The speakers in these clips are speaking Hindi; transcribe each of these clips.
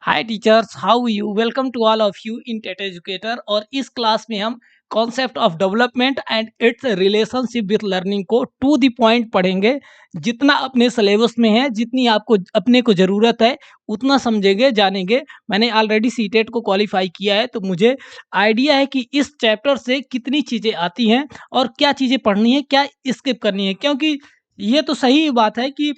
Hi teachers, how you? Welcome to all of you in TET educator. और इस क्लास में हम concept of development and its relationship with learning को टू द पॉइंट पढ़ेंगे। जितना अपने सिलेबस में है, जितनी आपको अपने को ज़रूरत है, उतना समझेंगे, जानेंगे। मैंने ऑलरेडी सीटेट को क्वालिफाई किया है, तो मुझे आइडिया है कि इस चैप्टर से कितनी चीज़ें आती हैं और क्या चीज़ें पढ़नी है, क्या स्किप करनी है। क्योंकि ये तो सही बात है कि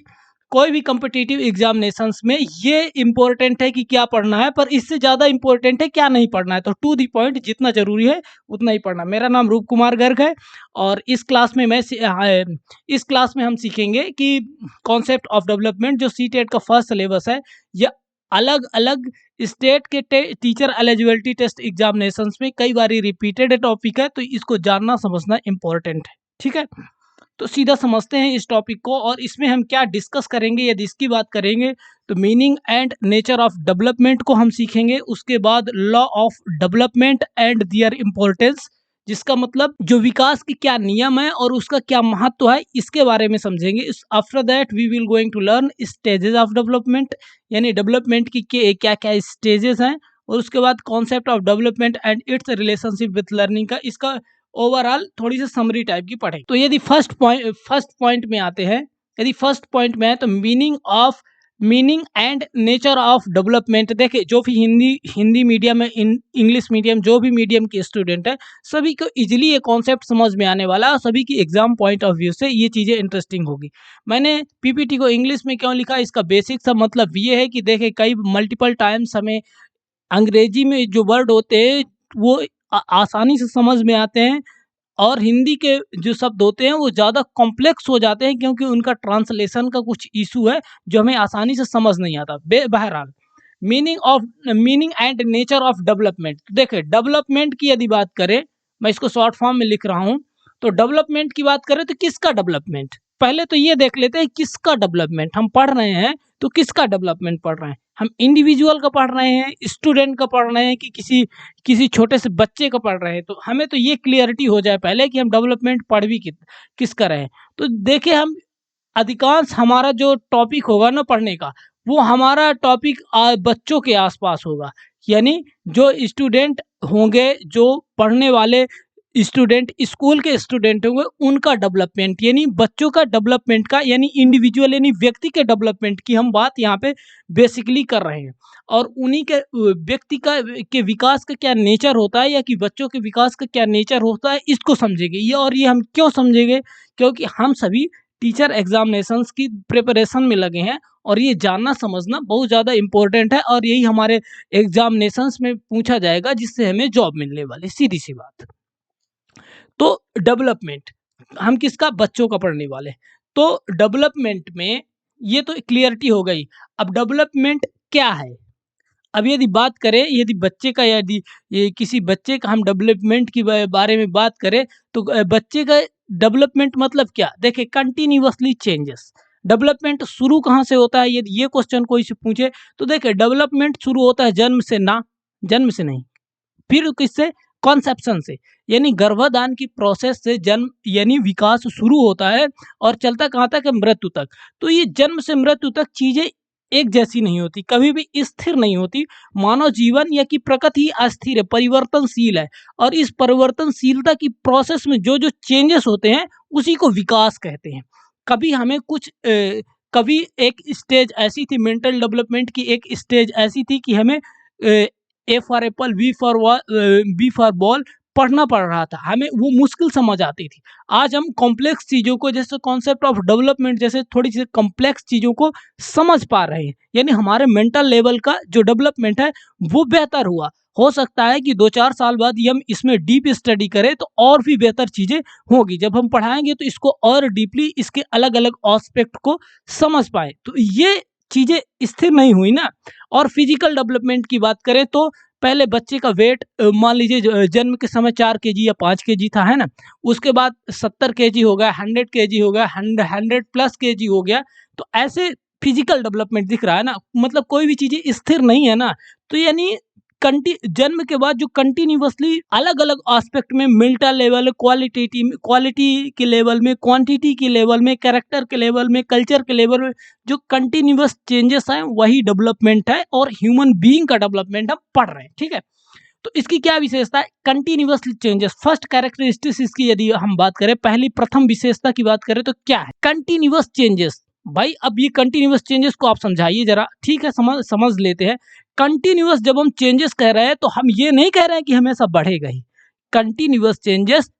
कोई भी कॉम्पिटिटिव एग्जामिनेशंस में ये इम्पोर्टेंट है कि क्या पढ़ना है, पर इससे ज़्यादा इम्पोर्टेंट है क्या नहीं पढ़ना है। तो टू दी पॉइंट जितना ज़रूरी है उतना ही पढ़ना। मेरा नाम रूप कुमार गर्ग है और इस क्लास में इस क्लास में हम सीखेंगे कि कॉन्सेप्ट ऑफ डेवलपमेंट जो सीटेट का फर्स्ट सिलेबस है, यह अलग अलग स्टेट के टीचर एलिजिबिलिटी टेस्ट एग्जामिनेशंस में कई बार रिपीटेड टॉपिक है, तो इसको जानना समझना इम्पोर्टेंट है। ठीक है, तो सीधा समझते हैं इस टॉपिक को। और इसमें हम क्या डिस्कस करेंगे, यदि इसकी बात करेंगे तो meaning and nature of development को हम सीखेंगे। उसके बाद law of development and their importance, जिसका मतलब जो विकास की क्या नियम है और उसका क्या महत्व है, इसके बारे में समझेंगे। After that we will going to learn stages of development, यानी डेवलपमेंट की क्या क्या स्टेजेस हैं। और उसके बाद concept of development and its relationship with learning का, इसका ओवरऑल थोड़ी सी समरी टाइप की पढ़ें। तो यदि फर्स्ट पॉइंट में आते हैं, यदि फर्स्ट पॉइंट में है तो meaning and nature of development. देखिए, जो भी हिंदी मीडियम में, इंग्लिश मीडियम, जो भी मीडियम के स्टूडेंट है, सभी को इजीली ये कॉन्सेप्ट समझ में आने वाला है और सभी की एग्जाम पॉइंट ऑफ व्यू से ये चीज़ें इंटरेस्टिंग होगी। मैंने पीपीटी को इंग्लिश में क्यों लिखा, इसका बेसिक सा मतलब ये है कि देखिए, कई मल्टीपल टाइम्स हमें अंग्रेजी में जो वर्ड होते हैं वो आसानी से समझ में आते हैं, और हिंदी के जो शब्द होते हैं वो ज़्यादा कॉम्प्लेक्स हो जाते हैं, क्योंकि उनका ट्रांसलेशन का कुछ इशू है जो हमें आसानी से समझ नहीं आता। बहरहाल, meaning and nature of development. देखिए, डेवलपमेंट की यदि बात करें, मैं इसको शॉर्ट फॉर्म में लिख रहा हूँ। तो डेवलपमेंट की बात करें तो किसका डेवलपमेंट, पहले तो ये देख लेते हैं किसका डेवलपमेंट हम पढ़ रहे हैं। तो किसका डेवलपमेंट पढ़ रहे हैं हम? इंडिविजुअल का पढ़ रहे हैं, स्टूडेंट का पढ़ रहे हैं, कि किसी छोटे से बच्चे का पढ़ रहे हैं। तो हमें तो ये क्लियरिटी हो जाए पहले कि हम डेवलपमेंट पढ़ भी किसका रहे हैं। तो देखिए, हम अधिकांश हमारा जो टॉपिक होगा ना पढ़ने का, वो हमारा टॉपिक बच्चों के आसपास होगा। यानी जो स्टूडेंट होंगे, जो पढ़ने वाले स्टूडेंट स्कूल के स्टूडेंट होंगे, उनका डेवलपमेंट, यानी बच्चों का डेवलपमेंट का, यानी इंडिविजुअल यानी व्यक्ति के डेवलपमेंट की हम बात यहाँ पे बेसिकली कर रहे हैं। और उन्हीं के व्यक्ति का के विकास का क्या नेचर होता है, या कि बच्चों के विकास का क्या नेचर होता है, इसको समझेंगे। ये हम क्यों समझेंगे? क्योंकि हम सभी टीचर एग्जामिनेशंस की प्रिपरेशन में लगे हैं, और ये जानना समझना बहुत ज़्यादा इम्पोर्टेंट है, और यही हमारे एग्जामिनेशंस में पूछा जाएगा, जिससे हमें जॉब मिलने वाली, सीधी सी बात। तो डेवलपमेंट हम किसका? बच्चों का पढ़ने वाले। तो डेवलपमेंट में ये तो क्लियरिटी हो गई। अब डेवलपमेंट क्या है? अब यदि बात करें, यदि बच्चे का, यदि ये किसी बच्चे का हम डेवलपमेंट की बारे में बात करें, तो बच्चे का डेवलपमेंट मतलब क्या? देखिए, कंटिन्यूअसली चेंजेस। डेवलपमेंट शुरू कहाँ से होता है, यदि ये क्वेश्चन कोई से पूछे, तो देखिए, डेवलपमेंट शुरू होता है जन्म से ना, जन्म से नहीं, फिर किससे? कॉन्सेप्शन से, यानी गर्भाधान की प्रोसेस से जन्म यानी विकास शुरू होता है, और चलता कहाँ तक है? मृत्यु तक। तो ये जन्म से मृत्यु तक चीजें एक जैसी नहीं होती, कभी भी स्थिर नहीं होती। मानव जीवन या कि प्रकृति ही अस्थिर है, परिवर्तनशील है। और इस परिवर्तनशीलता की प्रोसेस में जो जो चेंजेस होते हैं, उसी को विकास कहते हैं। कभी हमें कभी एक स्टेज ऐसी थी, मेंटल डेवलपमेंट की एक स्टेज ऐसी थी कि हमें A for apple, B for ball पढ़ना पड़ रहा था, हमें वो मुश्किल समझ आती थी। आज हम कॉम्प्लेक्स चीज़ों को, जैसे कॉन्सेप्ट ऑफ डेवलपमेंट जैसे थोड़ी सी कॉम्प्लेक्स चीज़ों को समझ पा रहे हैं। यानी हमारे मेंटल लेवल का जो डेवलपमेंट है वो बेहतर हुआ। हो सकता है कि 2-4 साल बाद ये हम इसमें डीप स्टडी करें तो और भी बेहतर चीज़ें होगी। जब हम पढ़ाएंगे तो इसको और डीपली, इसके अलग अलग एस्पेक्ट को समझ पाए। तो ये चीज़ें स्थिर नहीं हुई ना। और फिजिकल डेवलपमेंट की बात करें तो पहले बच्चे का वेट, मान लीजिए जन्म के समय 4 केजी या 5 केजी था, है ना। उसके बाद 70 केजी हो गया, 100 केजी हो गया, 100 प्लस केजी हो गया। तो ऐसे फिजिकल डेवलपमेंट दिख रहा है ना, मतलब कोई भी चीज़ें स्थिर नहीं है ना। तो यानी जन्म के बाद जो कंटिन्यूअसली अलग अलग एस्पेक्ट में मेंटल लेवल, क्वालिटी के लेवल में, क्वांटिटी के लेवल में, कैरेक्टर के लेवल में, कल्चर के लेवल में जो कंटिन्यूअस चेंजेस हैं वही डेवलपमेंट है और ह्यूमन बीइंग का डेवलपमेंट हम पढ़ रहे हैं। ठीक है, तो इसकी क्या विशेषता है? Continuously changes. फर्स्ट कैरेक्टरिस्टिक्स इसकी यदि हम बात करें, पहली प्रथम विशेषता की बात करें तो क्या है? Continuous changes. भाई अब ये कंटिन्यूअस चेंजेस को आप समझाइए जरा। ठीक है, समझ लेते हैं। कंटिन्यूअस जब हम चेंजेस कह रहे हैं तो हम ये नहीं कह रहे हैं कि हमेशा बढ़ेगा ही। Continuous changes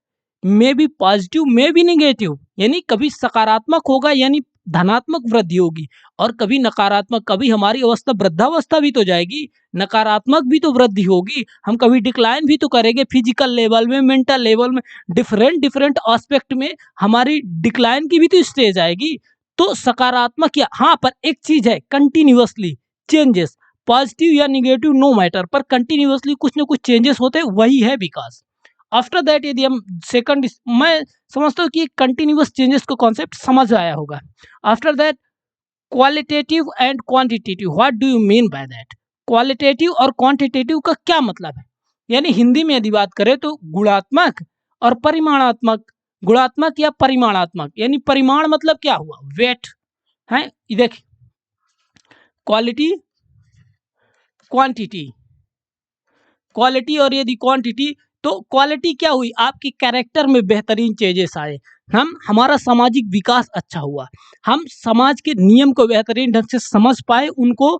may be positive, may be negative, यानी कभी सकारात्मक होगा यानी धनात्मक वृद्धि होगी, और कभी नकारात्मक, कभी हमारी अवस्था वृद्धावस्था भी तो जाएगी, नकारात्मक भी तो वृद्धि होगी, हम कभी डिक्लाइन भी तो करेंगे फिजिकल लेवल में, मेंटल लेवल में, डिफरेंट एस्पेक्ट में हमारी डिक्लाइन की भी तो स्टेज आएगी। तो सकारात्मक या हाँ, पर एक चीज है, कंटिन्यूअसली चेंजेस, पॉजिटिव या निगेटिव नो मैटर, पर कंटिन्यूअसली कुछ ना कुछ चेंजेस होते हैं, वही है विकास। आफ्टर दैट यदि हम सेकंड, मैं समझता हूँ कि कंटिन्यूअस चेंजेस को कॉन्सेप्ट समझ आया होगा। After that qualitative and quantitative, what do you mean by that? Qualitative और क्वांटिटेटिव का क्या मतलब है? यानी हिंदी में यदि बात करें तो गुणात्मक और परिमाणात्मक। गुणात्मक या परिमाणात्मक, यानी परिमाण मतलब क्या हुआ? वेट है। देखिए, क्वालिटी, क्वांटिटी, क्वालिटी और यदि क्वांटिटी, तो क्वालिटी क्या हुई? आपके कैरेक्टर में बेहतरीन चेंजेस आए, हमारा सामाजिक विकास अच्छा हुआ, हम समाज के नियम को बेहतरीन ढंग से समझ पाए, उनको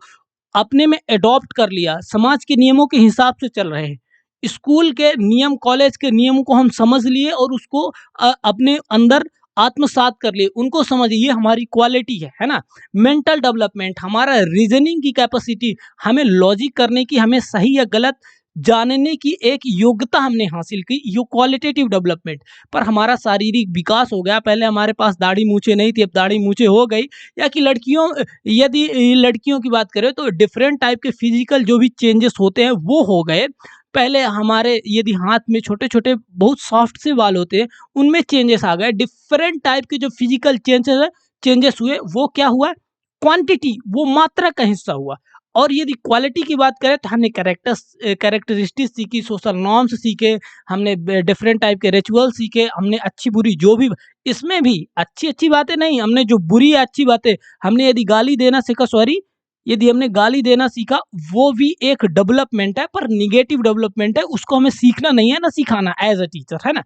अपने में एडॉप्ट कर लिया, समाज के नियमों के हिसाब से चल रहे हैं, स्कूल के नियम, कॉलेज के नियमों को हम समझ लिए और उसको अपने अंदर आत्मसात कर लिए, उनको समझिए, ये हमारी क्वालिटी है ना। मेंटल डेवलपमेंट, हमारा रीजनिंग की कैपेसिटी, हमें लॉजिक करने की, हमें सही या गलत जानने की एक योग्यता हमने हासिल की, यो क्वालिटेटिव डेवलपमेंट। पर हमारा शारीरिक विकास हो गया, पहले हमारे पास दाढ़ी मूछे नहीं थी, अब दाढ़ी मूछे हो गई। या कि लड़कियों, यदि लड़कियों की बात करें तो डिफरेंट टाइप के फिजिकल जो भी चेंजेस होते हैं वो हो गए। पहले हमारे यदि हाथ में छोटे छोटे बहुत सॉफ्ट से बाल होते हैं, उनमें चेंजेस आ गए। डिफरेंट टाइप के जो फिजिकल चेंजेस हुए, वो क्या हुआ? क्वांटिटी, वो मात्रा का हिस्सा हुआ। और यदि क्वालिटी की बात करें तो हमने कैरेक्टरिस्टिक्स सीखी, सोशल नॉर्म्स सीखे, हमने डिफरेंट टाइप के रिचुअल सीखे, हमने अच्छी बुरी जो भी, इसमें भी अच्छी अच्छी बातें नहीं, हमने जो बुरी या अच्छी बातें, हमने यदि गाली देना सीखा, सॉरी, यदि हमने गाली देना सीखा, वो भी एक डेवलपमेंट है, पर निगेटिव डेवलपमेंट है, उसको हमें सीखना नहीं है ना सिखाना एज अ टीचर, है ना।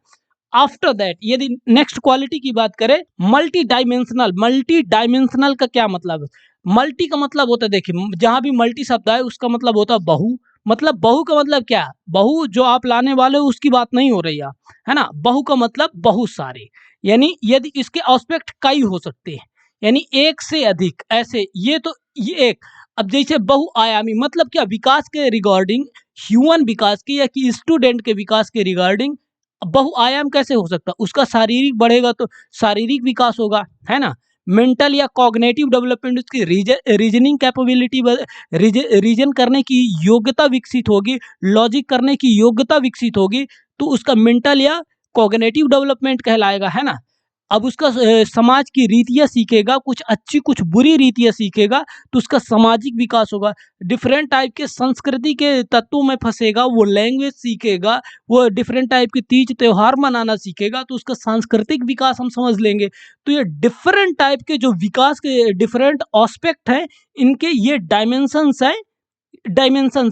आफ्टर दैट यदि नेक्स्ट क्वालिटी की बात करें, मल्टी डायमेंशनल। मल्टी डायमेंशनल का क्या मतलब है? मल्टी का मतलब होता है, देखिए, जहां भी मल्टी शब्द आए उसका मतलब होता है बहु। मतलब बहु का मतलब क्या है? बहु जो आप लाने वाले हो उसकी बात नहीं हो रही है ना। बहु का मतलब बहुत सारे, यानी यदि इसके एस्पेक्ट कई हो सकते हैं, यानी एक से अधिक ऐसे, ये एक। अब जैसे बहुआयामी मतलब क्या? विकास के रिगार्डिंग, ह्यूमन विकास के या कि स्टूडेंट के विकास के रिगार्डिंग बहुआयाम कैसे हो सकता? उसका शारीरिक बढ़ेगा तो शारीरिक विकास होगा, है ना। मेंटल या कॉग्निटिव डेवलपमेंट, उसकी रीजनिंग कैपेबिलिटी, रीजन करने की योग्यता विकसित होगी, लॉजिक करने की योग्यता विकसित होगी, तो उसका मेंटल या कॉग्निटिव डेवलपमेंट कहलाएगा, है ना। अब उसका समाज की रीतियाँ सीखेगा, कुछ अच्छी कुछ बुरी रीतियाँ सीखेगा, तो उसका सामाजिक विकास होगा। डिफरेंट टाइप के संस्कृति के तत्वों में फंसेगा, वो लैंग्वेज सीखेगा, वो डिफरेंट टाइप के तीज त्योहार मनाना सीखेगा, तो उसका सांस्कृतिक विकास हम समझ लेंगे। तो ये डिफरेंट टाइप के जो विकास के डिफरेंट एस्पेक्ट हैं, इनके ये डायमेंशंस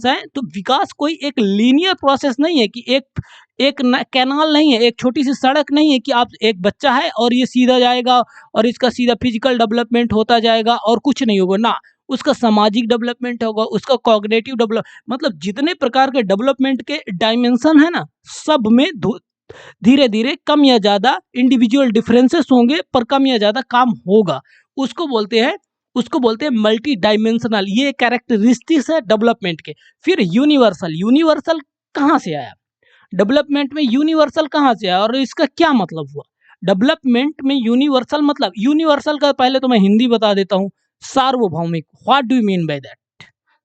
हैं। तो विकास कोई एक लीनियर प्रोसेस नहीं है कि एक एक कैनाल नहीं है, एक छोटी सी सड़क नहीं है कि आप, एक बच्चा है और ये सीधा जाएगा और इसका सीधा फिजिकल डेवलपमेंट होता जाएगा और कुछ नहीं होगा ना। उसका सामाजिक डेवलपमेंट होगा, उसका कॉग्निटिव डेवलप, मतलब जितने प्रकार के डेवलपमेंट के डायमेंशन है ना, सब में धीरे धीरे कम या ज्यादा इंडिविजुअल डिफरेंसेस होंगे, पर कम या ज्यादा काम होगा। उसको बोलते हैं उसको बोलते हैं मल्टी डायमेंशनल। ये कैरेक्टरिस्टिक्स है डेवलपमेंट के। फिर यूनिवर्सल, यूनिवर्सल कहाँ से आया? डेवलपमेंट में यूनिवर्सल कहाँ से आया और इसका क्या मतलब हुआ? डेवलपमेंट में यूनिवर्सल मतलब, यूनिवर्सल का पहले तो मैं हिंदी बता देता हूँ, सार्वभौमिक। What do you mean by that?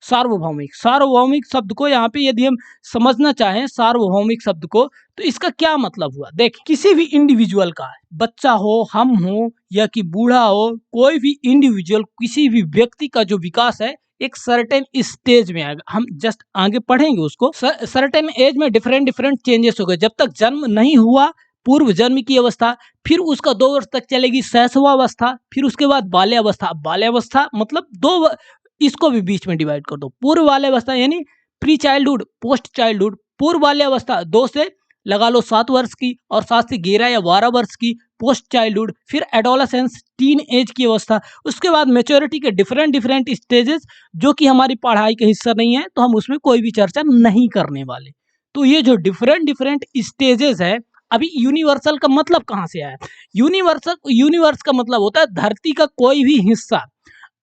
सार्वभौमिक, सार्वभौमिक शब्द को यहाँ पे यदि हम समझना चाहें, सार्वभौमिक शब्द को, तो इसका क्या मतलब हुआ? देख, किसी भी इंडिविजुअल का, बच्चा हो, हम हो या कि बूढ़ा हो, कोई भी इंडिविजुअल, किसी भी व्यक्ति का जो विकास है, एक सर्टेन स्टेज में आएगा। हम जस्ट आगे पढ़ेंगे उसको। सर्टेन एज में डिफरेंट डिफरेंट चेंजेस हो गए। जब तक जन्म नहीं हुआ पूर्व जन्म की अवस्था, फिर उसका 2 वर्ष तक चलेगी शैशवावस्था, फिर उसके बाद बाल्यावस्था। बाल्यावस्था मतलब इसको भी बीच में डिवाइड कर दो। पूर्व बाल्यावस्था यानी प्री चाइल्डहुड, पोस्ट चाइल्डहुड। पूर्व बाल्यावस्था 2 से लगा लो 7 वर्ष की, और 7 से 11 या 12 वर्ष की पोस्ट चाइल्डहुड। फिर एडोलेसेंस, टीन एज की अवस्था। उसके बाद मैच्योरिटी के डिफरेंट डिफरेंट स्टेजेस, जो कि हमारी पढ़ाई का हिस्सा नहीं है, तो हम उसमें कोई भी चर्चा नहीं करने वाले। तो ये जो डिफरेंट डिफरेंट स्टेजेस है, अभी यूनिवर्सल का मतलब कहाँ से आया? यूनिवर्स का मतलब होता है धरती का कोई भी हिस्सा।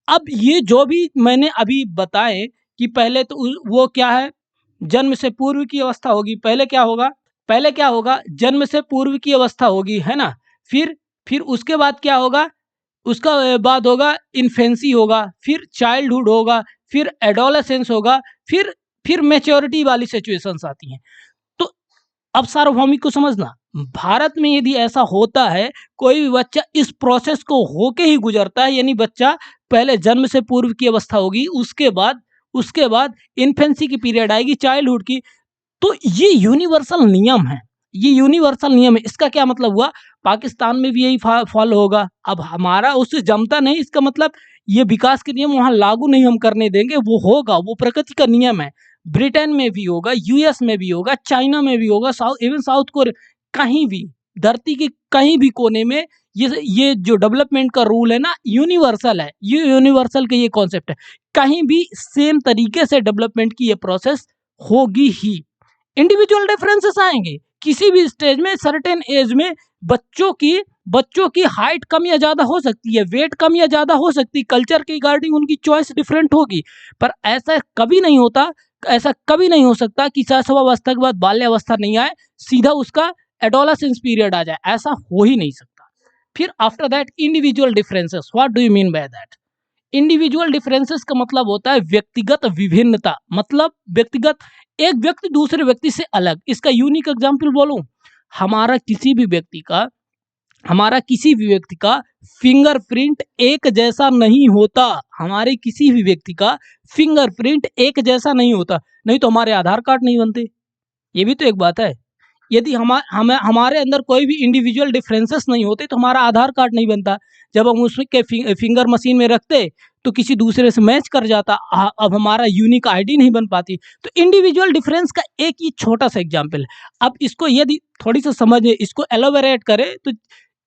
अब ये जो भी मैंने अभी बताए कि पहले तो वो क्या है, जन्म से पूर्व की अवस्था होगी। पहले क्या होगा, जन्म से पूर्व की अवस्था होगी, है ना। फिर उसके बाद क्या होगा, उसका बाद होगा इन्फेंसी होगा, फिर चाइल्डहुड होगा, फिर एडोलेसेंस होगा, फिर मैच्योरिटी वाली सिचुएशंस आती हैं। तो अब सार्वभौमिक को समझना, भारत में यदि ऐसा होता है, कोई भी बच्चा इस प्रोसेस को होके ही गुजरता है, यानी बच्चा पहले जन्म से पूर्व की अवस्था होगी, उसके बाद इन्फेंसी की पीरियड आएगी, चाइल्डहुड की। तो ये यूनिवर्सल नियम है, ये यूनिवर्सल नियम है। इसका क्या मतलब हुआ, पाकिस्तान में भी यही फॉलो होगा। अब हमारा उससे जमता नहीं, इसका मतलब ये विकास के नियम वहां लागू नहीं हम करने देंगे, वो होगा, वो प्रकृति का नियम है। ब्रिटेन में भी होगा, यूएस में भी होगा, चाइना में भी होगा, इवन साउथ कोरिया, कहीं भी धरती के कहीं भी कोने में ये जो डेवलपमेंट का रूल है ना, यूनिवर्सल है। ये यूनिवर्सल का ये कॉन्सेप्ट है, कहीं भी सेम तरीके से डेवलपमेंट की ये प्रोसेस होगी ही। इंडिविजुअल डिफरेंसेस आएंगे किसी भी स्टेज में। सर्टेन एज में बच्चों की हाइट कम या ज्यादा हो सकती है, वेट कम या ज्यादा हो सकती है, कल्चर के रिगार्डिंग उनकी चॉइस डिफरेंट होगी। पर ऐसा कभी नहीं हो सकता कि शैशवावस्था के बाद बाल्यावस्था नहीं आए, सीधा उसका एडोलेसेंस पीरियड आ जाए, ऐसा हो ही नहीं सकता। फिर after that individual differences, what do you mean by that? Individual differences का मतलब होता है व्यक्तिगत विभिन्नता। मतलब एक व्यक्ति दूसरे व्यक्ति से अलग। इसका यूनिक एग्जांपल बोलूं, हमारा किसी भी व्यक्ति का फिंगरप्रिंट एक जैसा नहीं होता। हमारे किसी भी व्यक्ति का फिंगरप्रिंट एक जैसा नहीं होता, नहीं तो हमारे आधार कार्ड नहीं बनते। ये भी तो एक बात है। यदि हमारे अंदर कोई भी इंडिविजुअल डिफरेंसेस नहीं होते तो हमारा आधार कार्ड नहीं बनता। जब हम उसके फिंगर मशीन में रखते तो किसी दूसरे से मैच कर जाता, अब हमारा यूनिक आईडी नहीं बन पाती। तो इंडिविजुअल डिफरेंस का एक ही छोटा सा एग्जांपल है। अब इसको यदि थोड़ी सी समझे, इसको एलोबरेट करें तो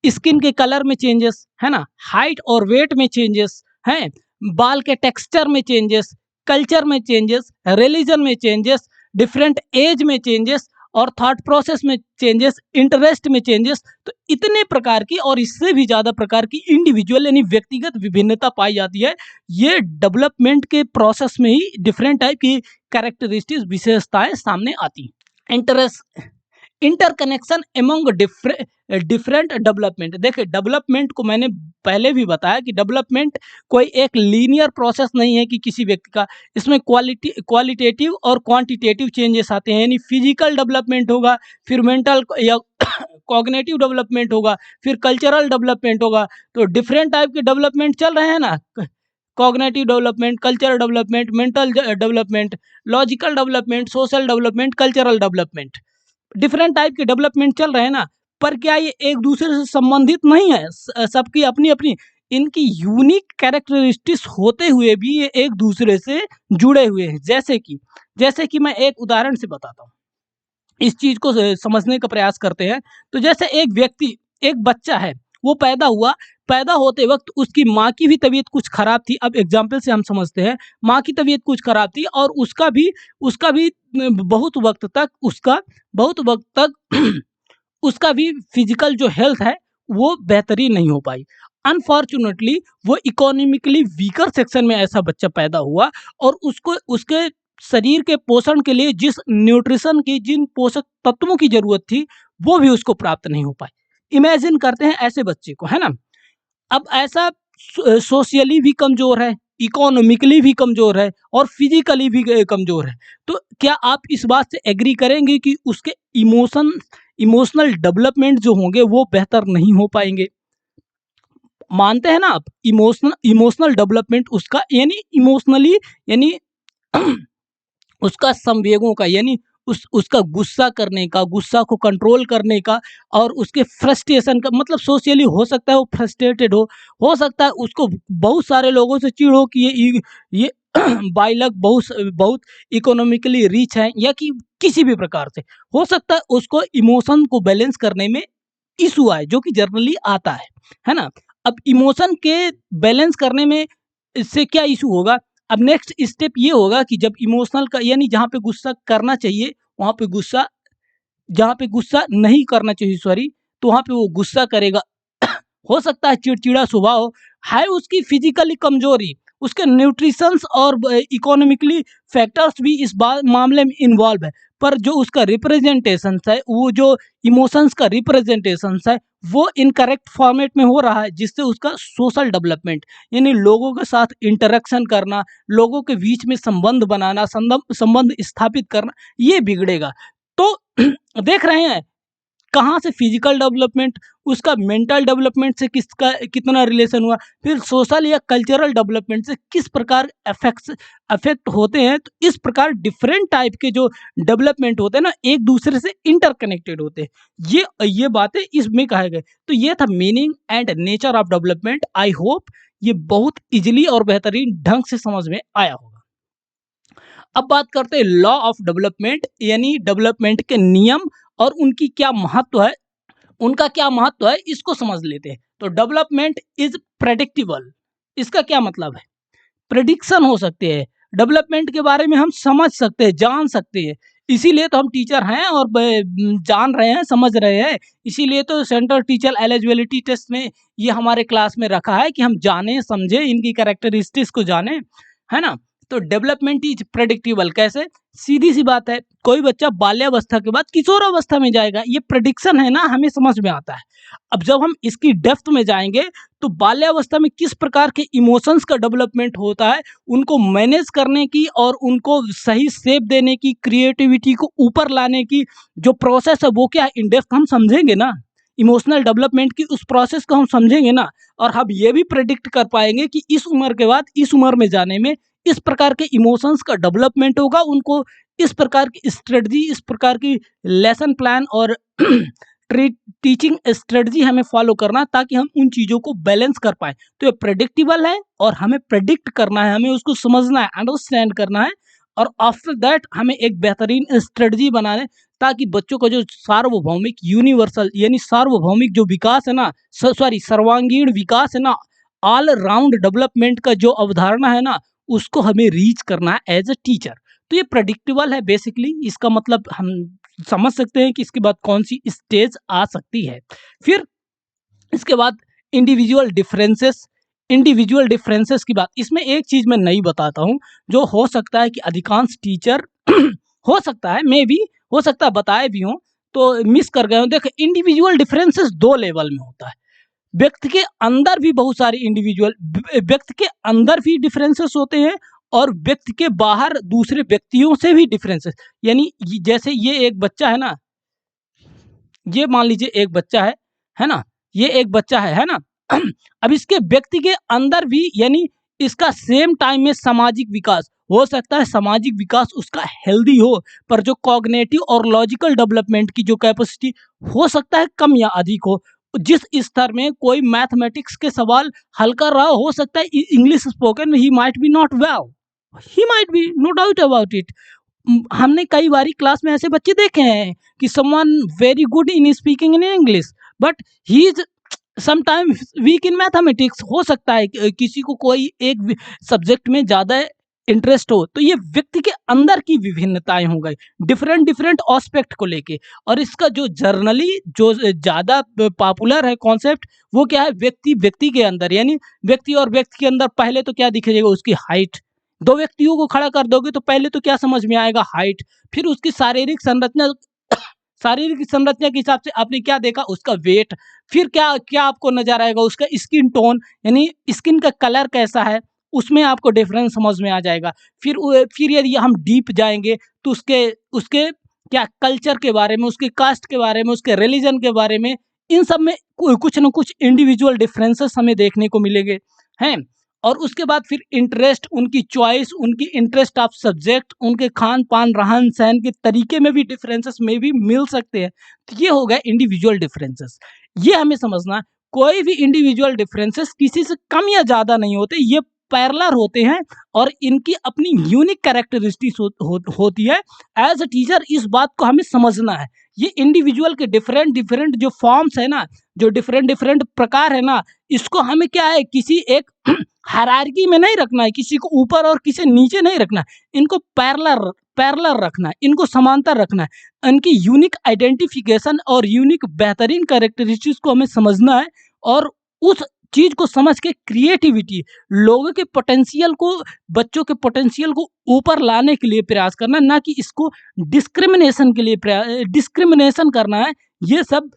स्किन के कलर में चेंजेस, है ना, हाइट और वेट में चेंजेस हैं, बाल के टेक्सचर में चेंजेस, कल्चर में चेंजेस, रिलीजन में चेंजेस, डिफरेंट एज में चेंजेस, और थॉट प्रोसेस में चेंजेस, इंटरेस्ट में चेंजेस। तो इतने प्रकार की और इससे भी ज्यादा प्रकार की इंडिविजुअल यानी व्यक्तिगत विभिन्नता पाई जाती है। ये डेवलपमेंट के प्रोसेस में ही डिफरेंट टाइप की कैरेक्टरिस्टिक्स, विशेषताएं सामने आती हैं। Interconnection among different development. देखिए, डेवलपमेंट को मैंने पहले भी बताया कि डेवलपमेंट कोई एक लीनियर प्रोसेस नहीं है कि किसी व्यक्ति का, इसमें क्वालिटेटिव और क्वांटिटेटिव चेंजेस आते हैं। यानी फिजिकल डेवलपमेंट होगा, फिर मेंटल या कॉग्निटिव डेवलपमेंट होगा, फिर कल्चरल डेवलपमेंट होगा। तो डिफरेंट टाइप के डेवलपमेंट चल रहे हैं ना, cognitive development, cultural development, mental development, logical development, social development, cultural development, different type के डेवलपमेंट चल रहे हैं ना। पर क्या ये एक दूसरे से संबंधित नहीं है? सबकी अपनी अपनी इनकी यूनिक कैरेक्टरिस्टिक्स होते हुए भी ये एक दूसरे से जुड़े हुए हैं। जैसे कि मैं एक उदाहरण से बताता हूँ, इस चीज को समझने का प्रयास करते हैं। तो जैसे एक बच्चा है, वो पैदा होते वक्त उसकी माँ की भी तबीयत कुछ खराब थी। अब एग्जाम्पल से हम समझते हैं, माँ की तबीयत कुछ खराब थी और उसका भी बहुत वक्त तक उसका भी फिजिकल जो हेल्थ है वो बेहतरीन नहीं हो पाई। अनफॉर्चुनेटली वो इकोनॉमिकली वीकर सेक्शन में ऐसा बच्चा पैदा हुआ, और उसको उसके शरीर के पोषण के लिए जिन पोषक तत्वों की जरूरत थी वो भी उसको प्राप्त नहीं हो पाई। इमेजिन करते हैं ऐसे बच्चे को, है ना। अब ऐसा सोशली भी कमजोर है, इकोनॉमिकली भी कमजोर है, और फिजिकली भी कमजोर है। तो क्या आप इस बात से एग्री करेंगे कि उसके इमोशनल डेवलपमेंट जो होंगे वो बेहतर नहीं हो पाएंगे? मानते हैं ना आप, इमोशनल इमोशनल डेवलपमेंट उसका यानी इमोशनली यानी उसका संवेगों का यानी उसका गुस्सा करने का, गुस्सा को कंट्रोल करने का और उसके फ्रस्ट्रेशन का मतलब सोशली हो सकता है वो फ्रस्ट्रेटेड हो सकता है उसको बहुत सारे लोगों से चिढ़ हो कि ये बाइलक बहुत बहुत इकोनॉमिकली रिच है या कि किसी भी प्रकार से हो सकता है उसको इमोशन को बैलेंस करने में इशू आए जो कि जनरली आता है ना। अब इमोशन के बैलेंस करने में इससे क्या इशू होगा, अब नेक्स्ट स्टेप ये होगा कि जब इमोशनल का यानी जहाँ पे गुस्सा करना चाहिए वहाँ पे गुस्सा, जहाँ पे गुस्सा नहीं करना चाहिए सॉरी, तो वहाँ पे वो गुस्सा करेगा। हो सकता है चिड़चिड़ा स्वभाव है, उसकी फिजिकली कमजोरी, उसके न्यूट्रिशंस और इकोनॉमिकली फैक्टर्स भी इस मामले में इन्वॉल्व है, पर जो उसका रिप्रेजेंटेशन है, वो जो इमोशंस का रिप्रेजेंटेशन है वो इनकरेक्ट फॉर्मेट में हो रहा है, जिससे उसका सोशल डेवलपमेंट यानी लोगों के साथ इंटरेक्शन करना, लोगों के बीच में संबंध बनाना, संबंध स्थापित करना, ये बिगड़ेगा। तो देख रहे हैं कहाँ से फिजिकल डेवलपमेंट, उसका मेंटल डेवलपमेंट से किसका कितना रिलेशन हुआ, फिर सोशल या कल्चरल डेवलपमेंट से किस प्रकार अफेक्ट होते हैं। तो इस प्रकार डिफरेंट टाइप के जो डेवलपमेंट होते हैं ना एक दूसरे से इंटरकनेक्टेड होते हैं। ये बातें इसमें कहे गए। तो ये था meaning and nature of development. I hope ये बहुत इजीली और बेहतरीन ढंग से समझ में आया होगा। अब बात करते हैं लॉ ऑफ डेवलपमेंट यानी डेवलपमेंट के नियम और उनकी क्या महत्व है, उनका क्या महत्व है इसको समझ लेते हैं। तो डेवलपमेंट इज प्रेडिक्टेबल, इसका क्या मतलब है, प्रेडिक्शन हो सकते हैं, डेवलपमेंट के बारे में हम समझ सकते हैं, जान सकते हैं। इसीलिए तो हम टीचर हैं और जान रहे हैं, समझ रहे हैं। इसीलिए तो सेंट्रल टीचर एलिजिबिलिटी टेस्ट में ये हमारे क्लास में रखा है कि हम जाने समझे, इनकी कैरेक्टरिस्टिक्स को जाने, है ना। तो डेवलपमेंट इज प्रेडिक्टेबल कैसे, सीधी सी बात है, कोई बच्चा बाल्यावस्था के बाद किशोरावस्था में जाएगा, ये प्रेडिक्शन है ना, हमें समझ में आता है। अब जब हम इसकी डेप्थ में जाएंगे तो बाल्यावस्था में किस प्रकार के इमोशंस का डेवलपमेंट होता है, उनको मैनेज करने की और उनको सही शेप देने की, क्रिएटिविटी को ऊपर लाने की जो प्रोसेस है वो क्या है, इन डेप्थ हम समझेंगे ना। इमोशनल डेवलपमेंट की उस प्रोसेस को हम समझेंगे ना, और हम ये भी प्रेडिक्ट कर पाएंगे कि इस उम्र के बाद इस उम्र में जाने में इस प्रकार के इमोशंस का डेवलपमेंट होगा, उनको इस प्रकार की स्ट्रेटजी, इस प्रकार की लेसन प्लान और टीचिंग स्ट्रेटजी हमें फॉलो करना ताकि हम उन चीज़ों को बैलेंस कर पाए। तो ये प्रेडिक्टेबल है और हमें प्रेडिक्ट करना है, हमें उसको समझना है, अंडरस्टैंड करना है, और आफ्टर दैट हमें एक बेहतरीन स्ट्रेटजी बनाने ताकि बच्चों का जो सार्वभौमिक यूनिवर्सल यानी सार्वभौमिक जो विकास है ना, सॉरी सर्वांगीण विकास है ना, ऑल राउंड डेवलपमेंट का जो अवधारणा है ना, उसको हमें रीच करना है एज अ टीचर। तो ये प्रेडिक्टेबल है बेसिकली, इसका मतलब हम समझ सकते हैं कि इसके बाद कौन सी स्टेज आ सकती है। फिर इसके बाद इंडिविजुअल डिफरेंसेस की बात, इसमें एक चीज मैं नहीं बताता हूँ जो हो सकता है कि अधिकांश टीचर हो सकता है मे भी, हो सकता है बताए भी हों तो मिस कर गए हों। देख, इंडिविजुअल डिफरेंसेस दो लेवल में होता है, व्यक्ति के अंदर भी बहुत सारे व्यक्ति के अंदर भी डिफरेंसेस होते हैं और व्यक्ति के बाहर दूसरे व्यक्तियों से भी डिफरेंसेस, यानी जैसे ये एक बच्चा है ना, ये मान लीजिए एक बच्चा है ना, ये एक बच्चा है ना। अब इसके व्यक्ति के अंदर भी यानी इसका सेम टाइम में सामाजिक विकास हो सकता है, सामाजिक विकास उसका हेल्दी हो, पर जो कॉग्निटिव और लॉजिकल डेवलपमेंट की जो कैपेसिटी हो सकता है कम या अधिक हो। जिस स्तर में कोई मैथमेटिक्स के सवाल हल कर रहा हो सकता है English spoken he might be not well, he might be, no doubt about it. हमने कई बारी क्लास में ऐसे बच्चे देखे हैं कि someone very good in speaking in English but he is sometime weak in mathematics. हो सकता है किसी को कोई एक सब्जेक्ट में ज़्यादा इंटरेस्ट हो, तो ये व्यक्ति के अंदर की विभिन्नताएं हो गई डिफरेंट डिफरेंट एस्पेक्ट को लेके। और इसका जो जर्नली जो ज़्यादा पॉपुलर है कॉन्सेप्ट वो क्या है, व्यक्ति व्यक्ति के अंदर, यानी व्यक्ति और व्यक्ति के अंदर पहले तो क्या दिखेगा, उसकी हाइट। दो व्यक्तियों को खड़ा कर दोगे तो पहले तो क्या समझ में आएगा, हाइट। फिर उसकी शारीरिक संरचना, शारीरिक संरचना के हिसाब से आपने क्या देखा, उसका वेट। फिर क्या क्या आपको नजर आएगा, उसका स्किन टोन यानी स्किन का कलर कैसा है, उसमें आपको डिफरेंस समझ में आ जाएगा। फिर यदि हम डीप जाएंगे तो उसके उसके क्या कल्चर के बारे में, उसके कास्ट के बारे में, उसके रिलीजन के बारे में, इन सब में कुछ ना कुछ इंडिविजुअल डिफरेंसेस हमें देखने को मिलेंगे, हैं। और उसके बाद फिर इंटरेस्ट, उनकी चॉइस, उनकी इंटरेस्ट ऑफ सब्जेक्ट, उनके खान-पान, रहन-सहन के तरीके में भी डिफरेंसेस में भी मिल सकते हैं। तो ये हो गया इंडिविजुअल डिफरेंसेस। ये हमें समझना है, कोई भी इंडिविजुअल डिफरेंसेस किसी से कम या ज़्यादा नहीं होते, ये पैरेलल होते हैं और इनकी अपनी यूनिक कैरेक्टरिस्टिक्स होती है। एज़ अ टीचर इस बात को हमें समझना है। ये इंडिविजुअल के डिफरेंट जो फॉर्म्स है ना, जो डिफरेंट प्रकार है ना, इसको हमें क्या है, किसी एक हायरार्की में नहीं रखना है, किसी को ऊपर और किसी नीचे नहीं रखना है। इनको पैरेलल पैरेलल रखना है, इनको समांतर रखना है। इनकी यूनिक आइडेंटिफिकेशन और यूनिक बेहतरीन कैरेक्टरिस्टिक्स को हमें समझना है और उस चीज़ को समझ के क्रिएटिविटी, लोगों के पोटेंशियल को, बच्चों के पोटेंशियल को ऊपर लाने के लिए प्रयास करना, ना कि इसको डिस्क्रिमिनेशन के लिए डिस्क्रिमिनेशन करना है। ये सब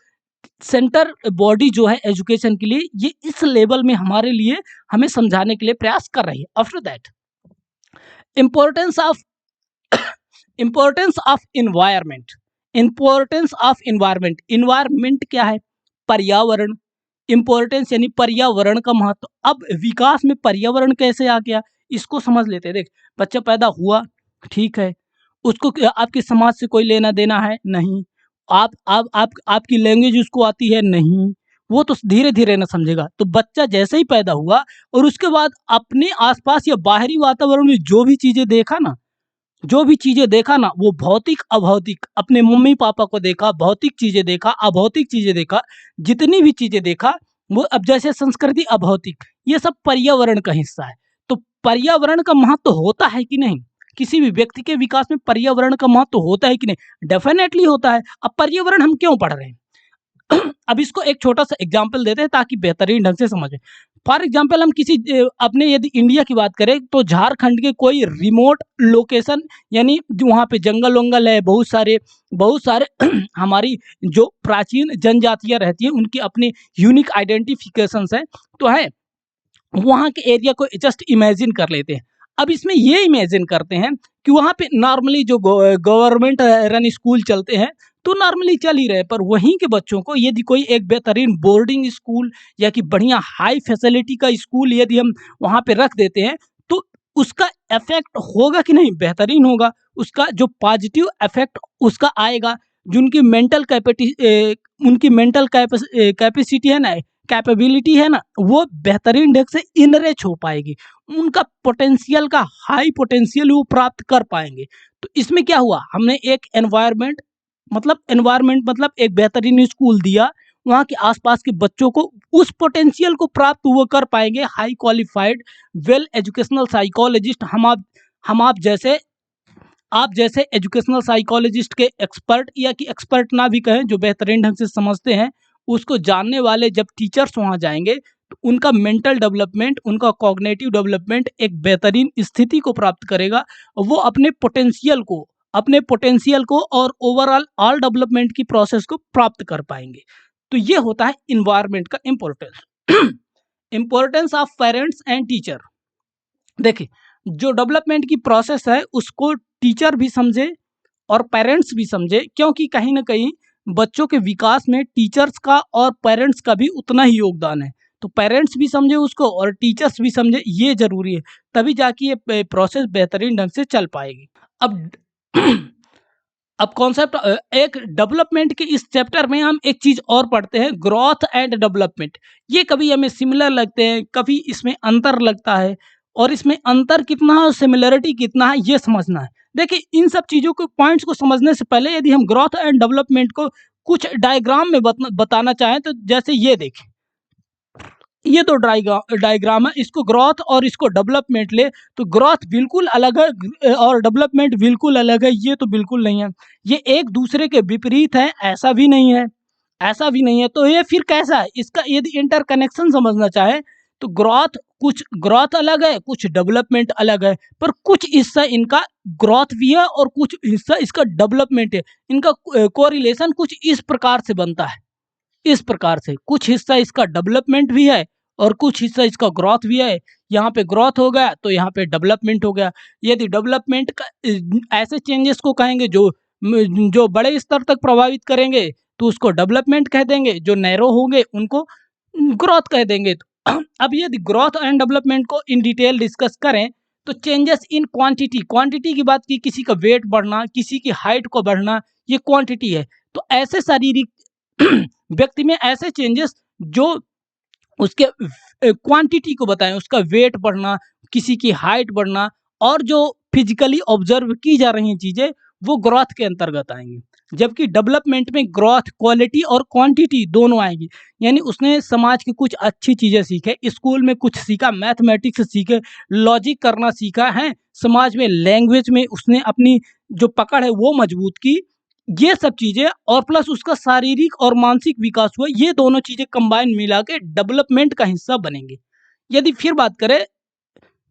सेंटर बॉडी जो है एजुकेशन के लिए, ये इस लेवल में हमारे लिए हमें समझाने के लिए प्रयास कर रही है। After that, importance of importance of environment. Importance of environment, environment क्या है? पर्यावरण। इम्पोर्टेंस यानी पर्यावरण का महत्व। अब विकास में पर्यावरण कैसे आ गया, इसको समझ लेते हैं। देख, बच्चा पैदा हुआ, ठीक है, उसको आपके समाज से कोई लेना देना है नहीं, आप आपकी लैंग्वेज उसको आती है नहीं, वो तो धीरे धीरे ना समझेगा। तो बच्चा जैसे ही पैदा हुआ और उसके बाद अपने आसपास या बाहरी वातावरण में जो भी चीज़ें देखा ना, जो भी चीज़ें देखा ना, वो भौतिक अभौतिक, अपने मम्मी पापा को देखा, भौतिक चीज़ें देखा, अभौतिक चीज़ें देखा, जितनी भी चीज़ें देखा, वो अब जैसे संस्कृति अभौतिक, ये सब पर्यावरण का हिस्सा है। तो पर्यावरण का महत्व होता है कि नहीं? किसी भी व्यक्ति के विकास में पर्यावरण का महत्व होता है कि नहीं? डेफिनेटली होता है। अब पर्यावरण हम क्यों पढ़ रहे हैं? अब इसको एक छोटा-सा एग्ज़ाम्पल देते हैं ताकि बेहतरीन ढंग से समझें। फॉर एग्ज़ाम्पल, हम किसी अपने यदि इंडिया की बात करें तो झारखंड के कोई रिमोट लोकेशन, यानी जो वहाँ पे जंगल-वंगल है, बहुत सारे हमारी जो प्राचीन जनजातियाँ रहती हैं, उनकी अपनी यूनिक आइडेंटिफ़िकेशंस हैं, तो है, वहाँ के एरिया को जस्ट इमेजिन कर लेते हैं। अब इसमें ये इमेजिन करते हैं कि वहाँ पे नॉर्मली जो गवर्नमेंट रन स्कूल चलते हैं, तो नॉर्मली चल ही रहे, पर वहीं के बच्चों को यदि कोई एक बेहतरीन बोर्डिंग स्कूल या कि बढ़िया हाई फैसिलिटी का स्कूल यदि हम वहाँ पे रख देते हैं, तो उसका इफ़ेक्ट होगा कि नहीं? बेहतरीन होगा। उसका जो पॉजिटिव इफ़ेक्ट उसका आएगा, जो उनकी मेंटल कैपेसिटी है ना, कैपेबिलिटी है ना, वो बेहतरीन ढंग से इनरिच हो पाएगी। उनका पोटेंशियल का हाई पोटेंशियल वो प्राप्त कर पाएँगे। तो इसमें क्या हुआ? हमने एक एनवायरनमेंट मतलब एक बेहतरीन स्कूल दिया, वहाँ के आस-पास के बच्चों को उस पोटेंशियल को प्राप्त वो कर पाएँगे, high qualified well educational psychologist, आप जैसे एजुकेशनल साइकोलॉजिस्ट के एक्सपर्ट, या कि एक्सपर्ट ना भी कहें, जो बेहतरीन ढंग से समझते हैं, उसको जानने वाले जब टीचर्स वहाँ जाएँगे, तो उनका मेंटल डेवलपमेंट, उनका कॉग्निटिव डेवलपमेंट एक बेहतरीन स्थिति को प्राप्त करेगा। वो अपने पोटेंशियल को और ओवरऑल ऑल डेवलपमेंट की प्रोसेस को प्राप्त कर पाएँगे। तो ये होता है एनवायरनमेंट का importance. Importance of parents and teacher. देखिए, जो डेवलपमेंट की प्रोसेस है उसको टीचर भी समझे और पेरेंट्स भी समझे, क्योंकि कहीं न कहीं बच्चों के विकास में टीचर्स का और पेरेंट्स का भी उतना ही योगदान है। तो पेरेंट्स भी समझे उसको और टीचर्स भी समझे, ये ज़रूरी है। तभी जाके ये प्रोसेस बेहतरीन ढंग से चल पाएगी। अब अब कॉन्सेप्ट एक डेवलपमेंट के इस चैप्टर में हम एक चीज़ और पढ़ते हैं, ग्रोथ एंड डेवलपमेंट। ये कभी हमें सिमिलर लगते हैं, कभी इसमें अंतर लगता है, और इसमें अंतर कितना है और सिमिलरिटी कितना है, ये समझना है। देखिए, इन सब चीज़ों को पॉइंट्स को समझने से पहले यदि हम ग्रोथ एंड डेवलपमेंट को कुछ डायग्राम में बताना चाहें, तो जैसे ये देखें, ये तो डायग्राम है, इसको ग्रोथ और इसको डेवलपमेंट ले, तो ग्रोथ बिल्कुल अलग है और डेवलपमेंट बिल्कुल अलग है, ये तो बिल्कुल नहीं है। ये एक दूसरे के विपरीत हैं, ऐसा भी नहीं है, ऐसा भी नहीं है। तो ये फिर कैसा है? इसका यदि इंटरकनेक्शन समझना चाहे, तो कुछ ग्रोथ अलग है, कुछ डेवलपमेंट अलग है, पर कुछ हिस्सा इनका ग्रोथ भी है और कुछ हिस्सा इसका डेवलपमेंट है। इनका कोरिलेशन कुछ इस प्रकार से बनता है, इस प्रकार से कुछ हिस्सा इसका डेवलपमेंट भी है और कुछ हिस्सा इसका ग्रोथ भी है। यहाँ पे ग्रोथ हो गया तो यहाँ पे डेवलपमेंट हो गया। यदि डेवलपमेंट का ऐसे चेंजेस को कहेंगे जो बड़े स्तर तक प्रभावित करेंगे, तो उसको डेवलपमेंट कह देंगे, जो नैरो होंगे उनको ग्रोथ कह देंगे। तो अब यदि ग्रोथ एंड डेवलपमेंट को इन डिटेल डिस्कस करें तो चेंजेस इन क्वांटिटी, क्वांटिटी की बात की, किसी का वेट बढ़ना, किसी की हाइट को बढ़ना, ये क्वांटिटी है। तो ऐसे शारीरिक व्यक्ति में ऐसे चेंजेस जो उसके क्वांटिटी को बताएं, उसका वेट बढ़ना, किसी की हाइट बढ़ना, और जो फिजिकली ऑब्जर्व की जा रही चीजें वो ग्रोथ के अंतर्गत आएंगी। जबकि डेवलपमेंट में ग्रोथ क्वालिटी और क्वांटिटी दोनों आएगी। यानी उसने समाज की कुछ अच्छी चीजें सीखे, स्कूल में कुछ सीखा, मैथमेटिक्स सीखे, लॉजिक करना सीखा है, समाज में लैंग्वेज में उसने अपनी जो पकड़ है वो मजबूत की, ये सब चीजें, और प्लस उसका शारीरिक और मानसिक विकास हुआ, ये दोनों चीजें कंबाइन मिला के डेवलपमेंट का हिस्सा बनेंगे। यदि फिर बात करें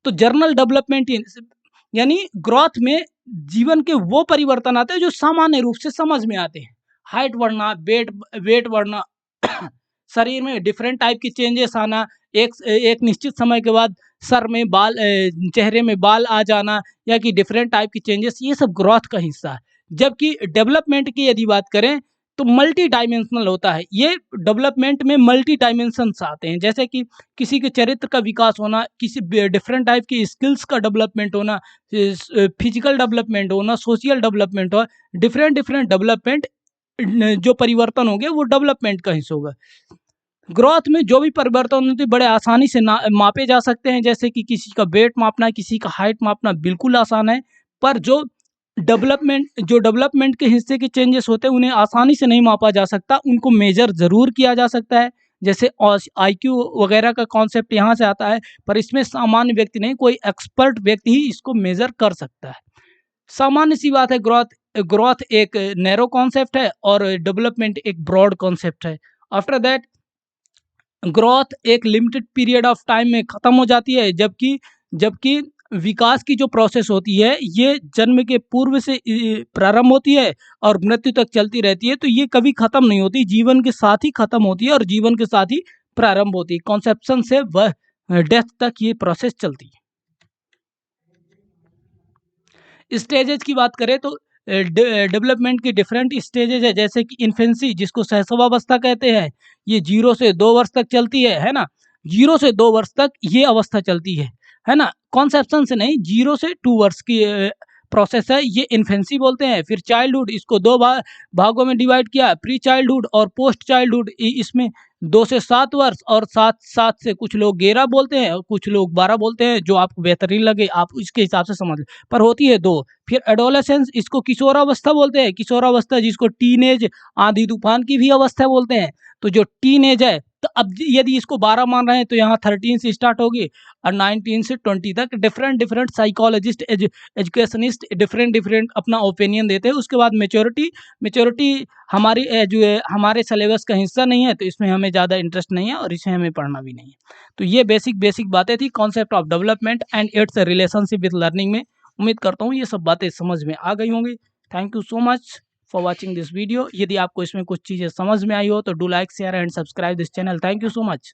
तो जर्नल डेवलपमेंट यानी ग्रोथ में जीवन के वो परिवर्तन आते हैं जो सामान्य रूप से समझ में आते हैं। हाइट बढ़ना, वेट बढ़ना, शरीर में डिफरेंट टाइप के चेंजेस आना, एक निश्चित समय के बाद सर में बाल, चेहरे में बाल आ जाना, या कि डिफरेंट टाइप के चेंजेस, ये सब ग्रोथ का हिस्सा है। जबकि डेवलपमेंट की यदि बात करें तो मल्टी डायमेंशनल होता है। ये डेवलपमेंट में मल्टी डायमेंशंस आते हैं, जैसे कि किसी के चरित्र का विकास होना, किसी डिफरेंट टाइप की स्किल्स का डेवलपमेंट होना, फिजिकल डेवलपमेंट होना, सोशल डेवलपमेंट हो, डिफरेंट डिफरेंट डेवलपमेंट जो परिवर्तन होंगे वो डेवलपमेंट का हिस्सा होगा। ग्रोथ में जो भी परिवर्तन होते हैं बड़े आसानी से मापे जा सकते हैं, जैसे कि किसी का वेट मापना, किसी का हाइट मापना बिल्कुल आसान है। पर जो डेवलपमेंट के हिस्से के चेंजेस होते हैं उन्हें आसानी से नहीं मापा जा सकता, उनको मेजर ज़रूर किया जा सकता है। जैसे आईक्यू वगैरह का कॉन्सेप्ट यहाँ से आता है, पर इसमें सामान्य व्यक्ति नहीं, कोई एक्सपर्ट व्यक्ति ही इसको मेजर कर सकता है। सामान्य सी बात है, ग्रोथ एक नैरो कॉन्सेप्ट है और डेवलपमेंट एक ब्रॉड कॉन्सेप्ट है। आफ्टर दैट ग्रोथ एक लिमिटेड पीरियड ऑफ टाइम में ख़त्म हो जाती है, जबकि जबकि विकास की जो प्रोसेस होती है ये जन्म के पूर्व से प्रारंभ होती है और मृत्यु तक चलती रहती है। तो ये कभी ख़त्म नहीं होती, जीवन के साथ ही ख़त्म होती है और जीवन के साथ ही प्रारंभ होती है। कॉन्सेप्शन से वह डेथ तक ये प्रोसेस चलती है। स्टेजेज की बात करें तो डेवलपमेंट की डिफरेंट स्टेजेज है, जैसे कि इन्फेंसी जिसको शैशवावस्था कहते हैं, ये 0 से 2 वर्ष तक चलती है ना। 0 से 2 वर्ष तक ये अवस्था चलती है ना। कॉन्सेप्शन से नहीं, 0 से 2 वर्ष की प्रोसेस है, ये इन्फेंसी बोलते हैं। फिर चाइल्डहुड, इसको दो भागों में डिवाइड किया, प्री चाइल्डहुड और पोस्ट चाइल्डहुड। इसमें 2 से 7 वर्ष और 7 से कुछ लोग 11 बोलते हैं और कुछ लोग 12 बोलते हैं, जो आपको बेहतरीन लगे आप इसके हिसाब से समझ लें, पर होती है 2। फिर एडोलेसेंस, इसको किशोरावस्था बोलते हैं, किशोरावस्था जिसको टीनेज, आंधी तूफान की भी अवस्था बोलते हैं। तो जो टीनेज है, तो अब यदि इसको 12 मान रहे हैं तो यहाँ 13 से स्टार्ट होगी और 19 से 20 तक। Different different psychologist, educationist different different अपना ओपिनियन देते हैं। उसके बाद मेच्योरिटी हमारी जो है हमारे सिलेबस का हिस्सा नहीं है, तो इसमें हमें ज़्यादा इंटरेस्ट नहीं है और इसे हमें पढ़ना भी नहीं है। तो ये बेसिक बातें थी concept of development and its relationship with learning में। उम्मीद करता हूँ ये सब बातें समझ में आ गई होंगी। Thank you so much for watching this video. यदि आपको इसमें कुछ चीज़ें समझ में आई हो तो do like, share and subscribe this channel. Thank you so much.